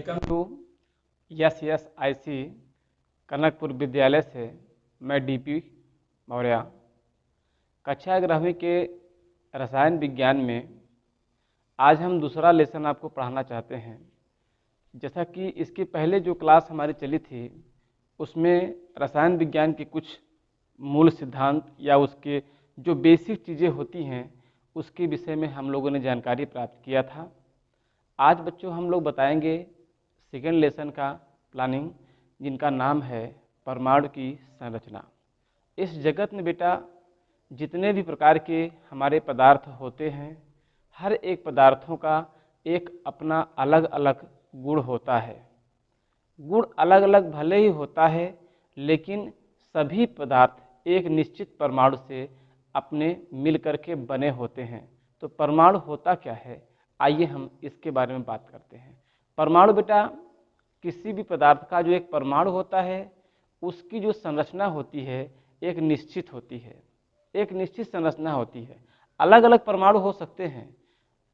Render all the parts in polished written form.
Welcome to SSIC Kanakpur विद्यालय से मैं DP मौर्य। कक्षा 11वीं के रसायन विज्ञान में आज हम दूसरा लेसन आपको पढ़ाना चाहते हैं। जैसा कि इसके पहले जो क्लास हमारी चली थी उसमें रसायन विज्ञान के कुछ मूल सिद्धांत या उसके जो बेसिक चीज़ें होती हैं उसके विषय में हम लोगों ने जानकारी प्राप्त किया था। आज बच्चों हम लोग बताएंगे सेकेंड लेसन का प्लानिंग, जिनका नाम है परमाणु की संरचना। इस जगत में बेटा जितने भी प्रकार के हमारे पदार्थ होते हैं, हर एक पदार्थों का एक अपना अलग अलग गुण होता है। गुण अलग अलग भले ही होता है, लेकिन सभी पदार्थ एक निश्चित परमाणु से अपने मिल करके बने होते हैं। तो परमाणु होता क्या है, आइए हम इसके बारे में बात करते हैं। परमाणु बेटा किसी भी पदार्थ का जो एक परमाणु होता है उसकी जो संरचना होती है एक निश्चित होती है, एक निश्चित संरचना होती है। अलग अलग परमाणु हो सकते हैं,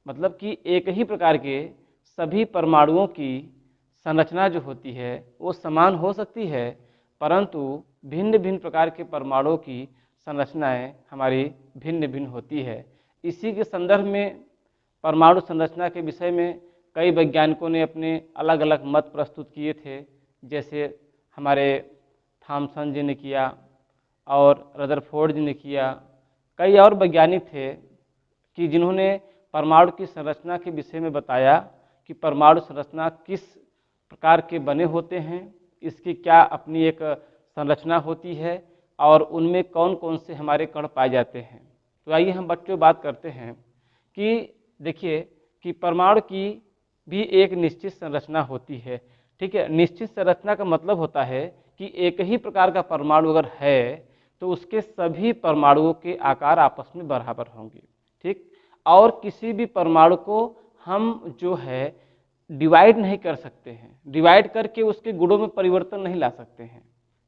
मतलब कि एक ही प्रकार के सभी परमाणुओं की संरचना जो होती है वो समान हो सकती है, परंतु भिन्न भिन्न प्रकार के परमाणुओं की संरचनाएं हमारी भिन्न भिन्न होती है। इसी के संदर्भ में परमाणु संरचना के विषय में कई वैज्ञानिकों ने अपने अलग अलग मत प्रस्तुत किए थे। जैसे हमारे थॉमसन जी ने किया और रदरफोर्ड जी ने किया। कई और वैज्ञानिक थे कि जिन्होंने परमाणु की संरचना के विषय में बताया कि परमाणु संरचना किस प्रकार के बने होते हैं, इसकी क्या अपनी एक संरचना होती है और उनमें कौन कौन से हमारे कण पाए जाते हैं। तो आइए हम बच्चों बात करते हैं कि देखिए कि परमाणु की भी एक निश्चित संरचना होती है। ठीक है, निश्चित संरचना का मतलब होता है कि एक ही प्रकार का परमाणु अगर है तो उसके सभी परमाणुओं के आकार आपस में बराबर होंगे। ठीक, और किसी भी परमाणु को हम जो है डिवाइड नहीं कर सकते हैं, डिवाइड करके उसके गुणों में परिवर्तन नहीं ला सकते हैं,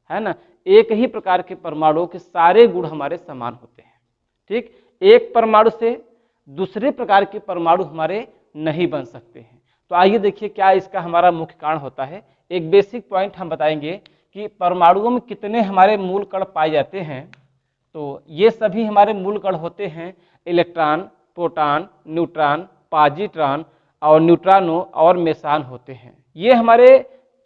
है ना। एक ही प्रकार के परमाणुओं के सारे गुण हमारे समान होते हैं। ठीक, एक परमाणु से दूसरे प्रकार के परमाणु हमारे नहीं बन सकते हैं। तो आइए देखिए क्या इसका हमारा मुख्य कारण होता है। एक बेसिक पॉइंट हम बताएंगे कि परमाणुओं में कितने हमारे मूल कण पाए जाते हैं। तो ये सभी हमारे मूल कण होते हैं इलेक्ट्रॉन, प्रोटॉन, न्यूट्रॉन, पॉजिट्रॉन और न्यूट्रॉनो और मेसान होते हैं। ये हमारे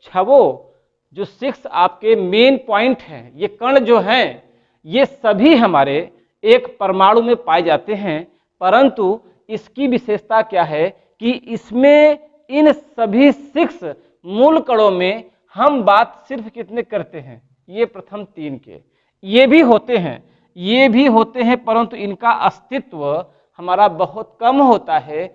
छवो जो 6 आपके मेन पॉइंट हैं, ये कण जो हैं ये सभी हमारे एक परमाणु में पाए जाते हैं। परंतु इसकी विशेषता क्या है कि इसमें इन सभी 6 मूल कणों में हम बात सिर्फ कितने करते हैं, ये प्रथम 3 के। ये भी होते हैं, ये भी होते हैं, परंतु इनका अस्तित्व हमारा बहुत कम होता है।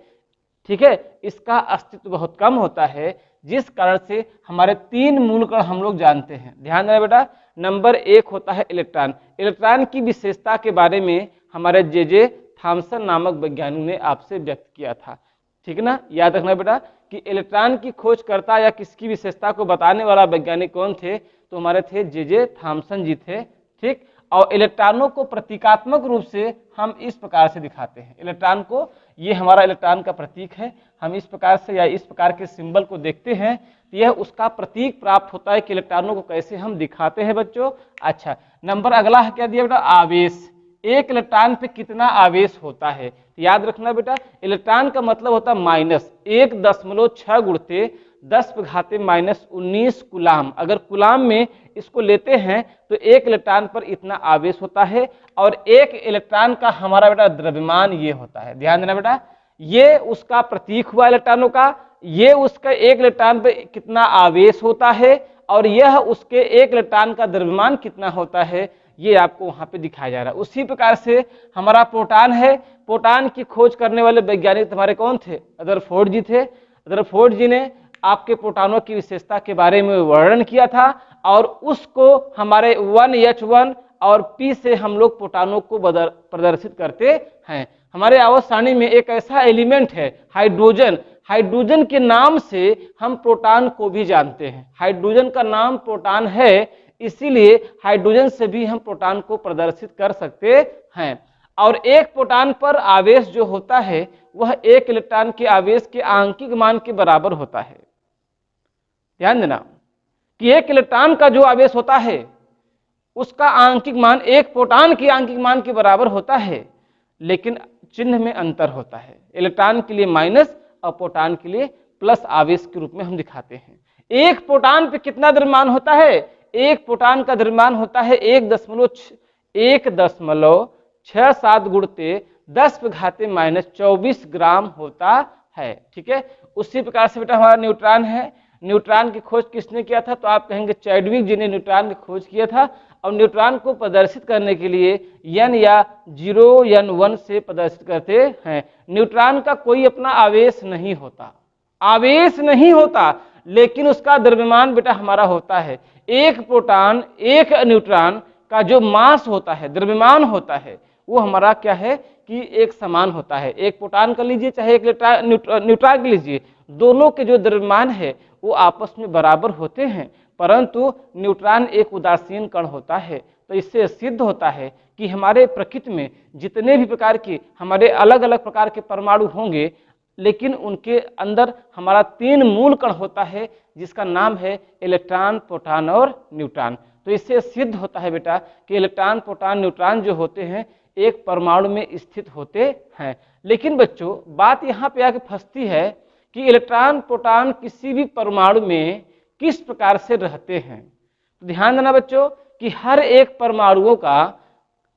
ठीक है, इसका अस्तित्व बहुत कम होता है, जिस कारण से हमारे 3 मूल कण हम लोग जानते हैं। ध्यान देना बेटा, नंबर 1 होता है इलेक्ट्रॉन। इलेक्ट्रॉन की विशेषता के बारे में हमारे जे थॉमसन नामक वैज्ञानिक ने आपसे व्यक्त किया था। ठीक है ना, याद रखना बेटा कि इलेक्ट्रॉन की खोजकर्ता या किसकी विशेषता को बताने वाला वैज्ञानिक कौन थे, तो हमारे थे जे थॉमसन जी थे। ठीक, और इलेक्ट्रॉनों को प्रतीकात्मक रूप से हम इस प्रकार से दिखाते हैं। इलेक्ट्रॉन को, ये हमारा इलेक्ट्रॉन का प्रतीक है, हम इस प्रकार से या इस प्रकार के सिंबल को देखते हैं तो यह उसका प्रतीक प्राप्त होता है कि इलेक्ट्रॉनों को कैसे हम दिखाते हैं बच्चों। अच्छा, नंबर अगला है क्या दिया बेटा, आवेश। एक इलेक्ट्रॉन पे कितना आवेश होता है, तो याद रखना बेटा इलेक्ट्रॉन का मतलब होता है माइनस 1.6 गुणित 10⁻⁻19 कूलाम। अगर कूलाम में इसको लेते हैं तो एक इलेक्ट्रॉन पर इतना आवेश होता है, और एक इलेक्ट्रॉन का हमारा बेटा द्रव्यमान ये होता है। ध्यान देना बेटा, ये उसका प्रतीक हुआ इलेक्ट्रॉनों का, ये उसका एक इलेक्ट्रॉन पे कितना आवेश होता है, और यह उसके एक इलेक्ट्रॉन का द्रव्यमान कितना होता है, ये आपको वहां पे दिखाया जा रहा है। उसी प्रकार से हमारा प्रोटॉन है। प्रोटॉन की खोज करने वाले वैज्ञानिक हमारे कौन थे, रदरफोर्ड जी थे। रदरफोर्ड जी ने आपके प्रोटॉनों की विशेषता के बारे में वर्णन किया था, और उसको हमारे 1H1 और P से हम लोग प्रोटॉनों को प्रदर्शित करते हैं। हमारे आवर्त सारणी में एक ऐसा एलिमेंट है हाइड्रोजन। हाइड्रोजन के नाम से हम प्रोटॉन को भी जानते हैं। हाइड्रोजन का नाम प्रोटॉन है, इसीलिए हाइड्रोजन से भी हम प्रोटॉन को प्रदर्शित कर सकते हैं। और एक प्रोटॉन पर आवेश जो होता है वह एक इलेक्ट्रॉन के आवेश के आंशिक मान के बराबर होता है। ध्यान देना कि एक इलेक्ट्रॉन का जो आवेश होता है उसका आंकिक मान एक प्रोटॉन के आंकिक मान के बराबर होता है, लेकिन चिन्ह में अंतर होता है। इलेक्ट्रॉन के लिए माइनस और प्रोटॉन के लिए प्लस आवेश के रूप में हम दिखाते हैं। एक प्रोटॉन पे कितना द्रव्यमान होता है? एक प्रोटॉन का द्रव्यमान होता है 1.67 गुणित 10⁻⁻24 ग्राम होता है। ठीक है, उसी प्रकार से बेटा हमारा न्यूट्रॉन है। न्यूट्रॉन की खोज किसने किया था? तो आप कहेंगे चैडविक जी ने न्यूट्रॉन की खोज किया था। और न्यूट्रॉन को प्रदर्शित करने के लिए n या 0 या 1 से प्रदर्शित करते हैं। न्यूट्रॉन का कोई अपना आवेश नहीं होता, आवेश नहीं होता, लेकिन उसका द्रव्यमान बेटा हमारा होता है। एक प्रोटॉन एक न्यूट्रॉन का जो मास होता है, द्रव्यमान होता है, वो हमारा क्या है कि एक समान होता है। एक प्रोटॉन का लीजिए चाहे एक न्यूट्रॉन का लीजिए, दोनों के जो द्रव्यमान है वो आपस में बराबर होते हैं, परंतु न्यूट्रॉन एक उदासीन कण होता है। तो इससे सिद्ध होता है कि हमारे प्रकृति में जितने भी प्रकार के हमारे अलग अलग प्रकार के परमाणु होंगे, लेकिन उनके अंदर हमारा 3 मूल कण होता है, जिसका नाम है इलेक्ट्रॉन, प्रोटॉन और न्यूट्रॉन। तो इससे सिद्ध होता है बेटा कि इलेक्ट्रॉन, प्रोटॉन, न्यूट्रॉन जो होते हैं एक परमाणु में स्थित होते हैं। लेकिन बच्चों बात यहाँ पे आके फंसती है कि इलेक्ट्रॉन, प्रोटॉन किसी भी परमाणु में किस प्रकार से रहते हैं। तो ध्यान देना बच्चों कि हर एक परमाणुओं का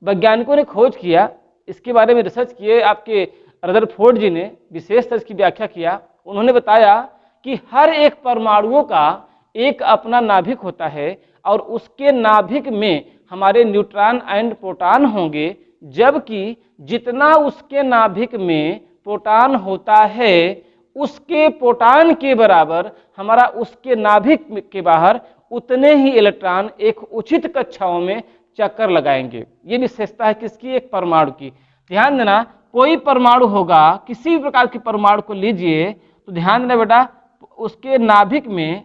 वैज्ञानिकों ने खोज किया, इसके बारे में रिसर्च किए। आपके रदरफोर्ड जी ने विशेष तरह की व्याख्या किया। उन्होंने बताया कि हर एक परमाणुओं का एक अपना नाभिक होता है और उसके नाभिक में हमारे न्यूट्रॉन एंड प्रोटॉन होंगे, जबकि जितना उसके नाभिक में प्रोटॉन होता है उसके प्रोटॉन के बराबर हमारा उसके नाभिक के बाहर उतने ही इलेक्ट्रॉन एक उचित कक्षाओं में चक्कर लगाएंगे। ये विशेषता है किसकी? एक परमाणु की। ध्यान देना, कोई परमाणु होगा, किसी भी प्रकार के परमाणु को लीजिए तो ध्यान देना बेटा उसके नाभिक में,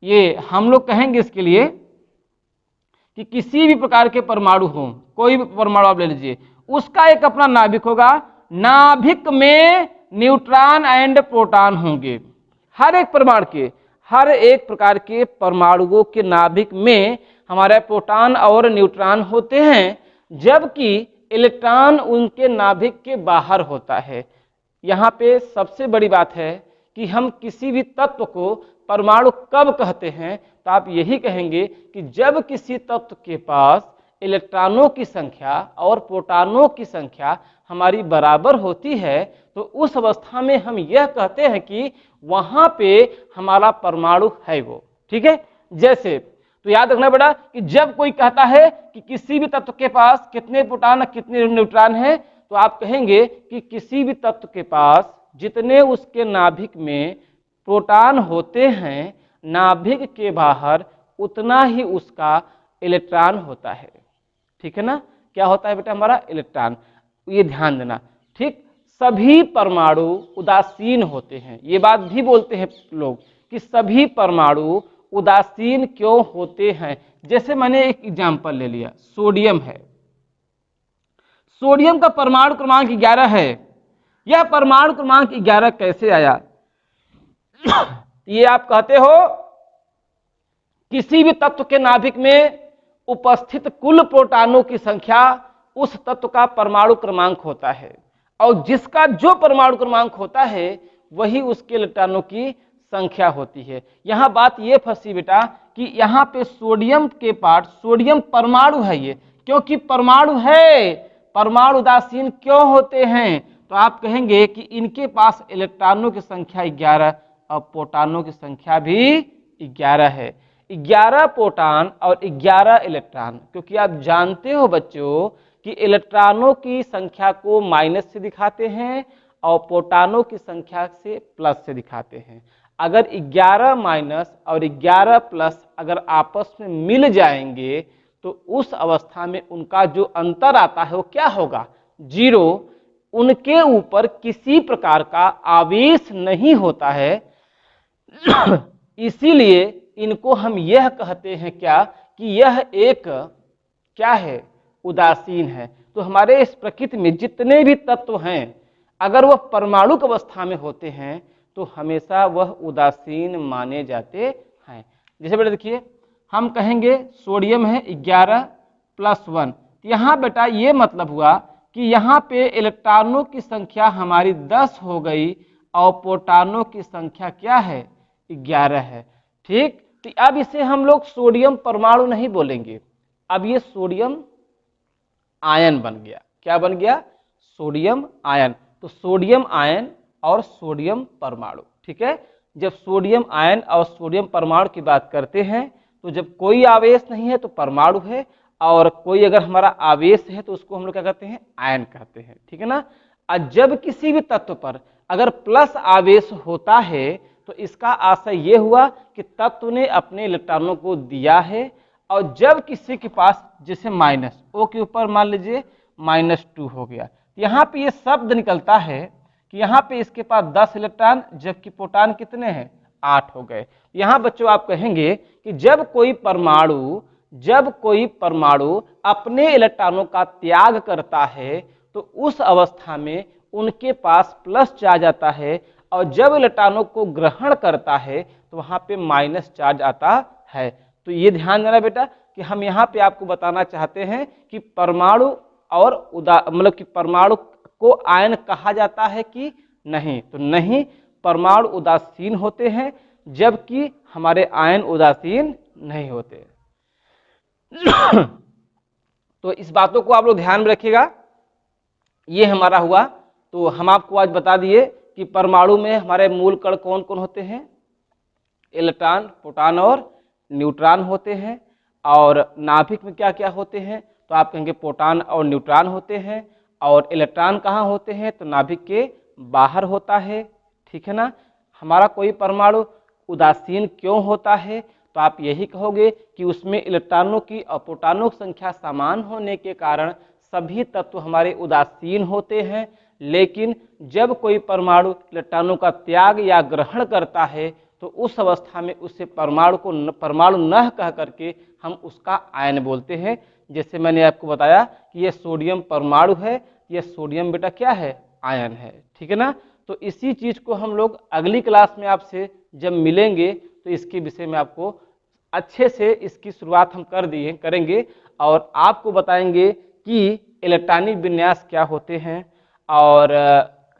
ये हम लोग कहेंगे इसके लिए कि किसी भी प्रकार के परमाणु हो, कोई भी परमाणु आप ले लीजिए, उसका एक अपना नाभिक होगा। नाभिक में न्यूट्रॉन एंड प्रोटॉन होंगे। हर एक परमाणु के, हर एक प्रकार के परमाणुओं के नाभिक में हमारे प्रोटॉन और न्यूट्रॉन होते हैं, जबकि इलेक्ट्रॉन उनके नाभिक के बाहर होता है। यहाँ पे सबसे बड़ी बात है कि हम किसी भी तत्व को परमाणु कब कहते हैं, तो आप यही कहेंगे कि जब किसी तत्व के पास इलेक्ट्रॉनों की संख्या और प्रोटॉनों की संख्या हमारी बराबर होती है, तो उस अवस्था में हम यह कहते हैं कि वहां पे हमारा परमाणु है वो। ठीक है, जैसे तो याद रखना बेटा कि जब कोई कहता है कि किसी भी तत्व के पास कितने प्रोटॉन कितने न्यूट्रॉन है, तो आप कहेंगे कि किसी भी तत्व के पास जितने उसके नाभिक में प्रोटॉन होते हैं, नाभिक के बाहर उतना ही उसका इलेक्ट्रॉन होता है। ठीक है ना, क्या होता है बेटा हमारा? इलेक्ट्रॉन। ये ध्यान देना। ठीक, सभी परमाणु उदासीन होते हैं। ये बात भी बोलते हैं लोग कि सभी परमाणु उदासीन क्यों होते हैं। जैसे मैंने एक एग्जांपल ले लिया, सोडियम है। सोडियम का परमाणु क्रमांक 11 है। यह परमाणु क्रमांक 11 कैसे आया? ये आप कहते हो किसी भी तत्व के नाभिक में उपस्थित कुल प्रोटॉनों की संख्या उस तत्व का परमाणु क्रमांक होता है, और जिसका जो परमाणु क्रमांक होता है वही उसके इलेक्ट्रॉनों की संख्या होती है। यहां बात ये फंसी बेटा कि यहां पे सोडियम के पार्ट, सोडियम परमाणु है ये, क्योंकि परमाणु है, परमाणु उदासीन क्यों होते हैं? तो आप कहेंगे कि इनके पास इलेक्ट्रॉनों की संख्या 11 और प्रोटॉनों की संख्या भी 11 है। 11 प्रोटॉन और 11 इलेक्ट्रॉन, क्योंकि आप जानते हो बच्चों कि इलेक्ट्रॉनों की संख्या को माइनस से दिखाते हैं और प्रोटॉनों की संख्या से प्लस से दिखाते हैं। अगर 11 माइनस और 11 प्लस अगर आपस में मिल जाएंगे तो उस अवस्था में उनका जो अंतर आता है वो क्या होगा? 0। उनके ऊपर किसी प्रकार का आवेश नहीं होता है। इसीलिए इनको हम यह कहते हैं क्या कि यह एक क्या है? उदासीन है। तो हमारे इस प्रकृति में जितने भी तत्व हैं, अगर वह परमाणु अवस्था में होते हैं तो हमेशा वह उदासीन माने जाते हैं। जैसे बेटा देखिए, हम कहेंगे सोडियम है 11+1, तो यहाँ बेटा ये मतलब हुआ कि यहाँ पे इलेक्ट्रॉनों की संख्या हमारी 10 हो गई और प्रोटॉनों की संख्या क्या है, 11 है। ठीक, तो अब इसे हम लोग सोडियम परमाणु नहीं बोलेंगे, अब ये सोडियम आयन बन गया। क्या बन गया, सोडियम आयन। तो सोडियम आयन और सोडियम परमाणु, ठीक है। जब सोडियम आयन और सोडियम परमाणु की बात करते हैं तो जब कोई आवेश नहीं है तो परमाणु है, और कोई अगर हमारा आवेश है तो उसको हम लोग क्या कहते हैं, आयन कहते हैं, ठीक है ना। और जब किसी भी तत्व पर अगर प्लस आवेश होता है तो इसका आशय ये हुआ कि तत्व ने अपने इलेक्ट्रॉनों को दिया है, और जब किसी के पास जैसे माइनस ओ के ऊपर मान लीजिए -2 हो गया, यहाँ पे ये शब्द निकलता है कि यहाँ पे इसके पास 10 इलेक्ट्रॉन जबकि प्रोटॉन कितने हैं, 8 हो गए। यहाँ बच्चों आप कहेंगे कि जब कोई परमाणु अपने इलेक्ट्रॉनों का त्याग करता है तो उस अवस्था में उनके पास प्लस चार्ज आता है, और जब इलेक्ट्रॉनों को ग्रहण करता है तो वहां पे माइनस चार्ज आता है। तो ये ध्यान देना बेटा कि हम यहाँ पे आपको बताना चाहते हैं कि परमाणु और मतलब कि परमाणु को आयन कहा जाता है कि नहीं, तो नहीं, परमाणु उदासीन होते हैं जबकि हमारे आयन उदासीन नहीं होते। तो इस बातों को आप लोग ध्यान में रखिएगा। ये हमारा हुआ, तो हम आपको आज बता दिए कि परमाणु में हमारे मूल कण कौन कौन होते हैं, इलेक्ट्रॉन, प्रोटॉन और न्यूट्रॉन होते हैं। और नाभिक में क्या क्या होते हैं, तो आप कहेंगे प्रोटॉन और न्यूट्रॉन होते हैं। और इलेक्ट्रॉन कहाँ होते हैं, तो नाभिक के बाहर होता है, ठीक है ना। हमारा कोई परमाणु उदासीन क्यों होता है, तो आप यही कहोगे कि उसमें इलेक्ट्रॉनों की और प्रोटॉनों की संख्या समान होने के कारण सभी तत्व हमारे उदासीन होते हैं। लेकिन जब कोई परमाणु इलेक्ट्रॉनों का त्याग या ग्रहण करता है तो उस अवस्था में उससे परमाणु न कह करके हम उसका आयन बोलते हैं। जैसे मैंने आपको बताया कि ये सोडियम परमाणु है, ये सोडियम बेटा क्या है, आयन है, ठीक है ना। तो इसी चीज को हम लोग अगली क्लास में आपसे जब मिलेंगे तो इसके विषय में आपको अच्छे से इसकी शुरुआत हम करेंगे और आपको बताएंगे कि इलेक्ट्रॉनिक विन्यास क्या होते हैं, और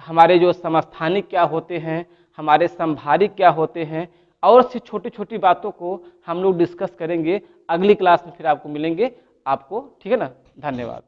हमारे जो समस्थानिक क्या होते हैं, हमारे संभारिक क्या होते हैं, और से छोटी छोटी बातों को हम लोग डिस्कस करेंगे अगली क्लास में। फिर आपको मिलेंगे आपको, ठीक है ना। धन्यवाद।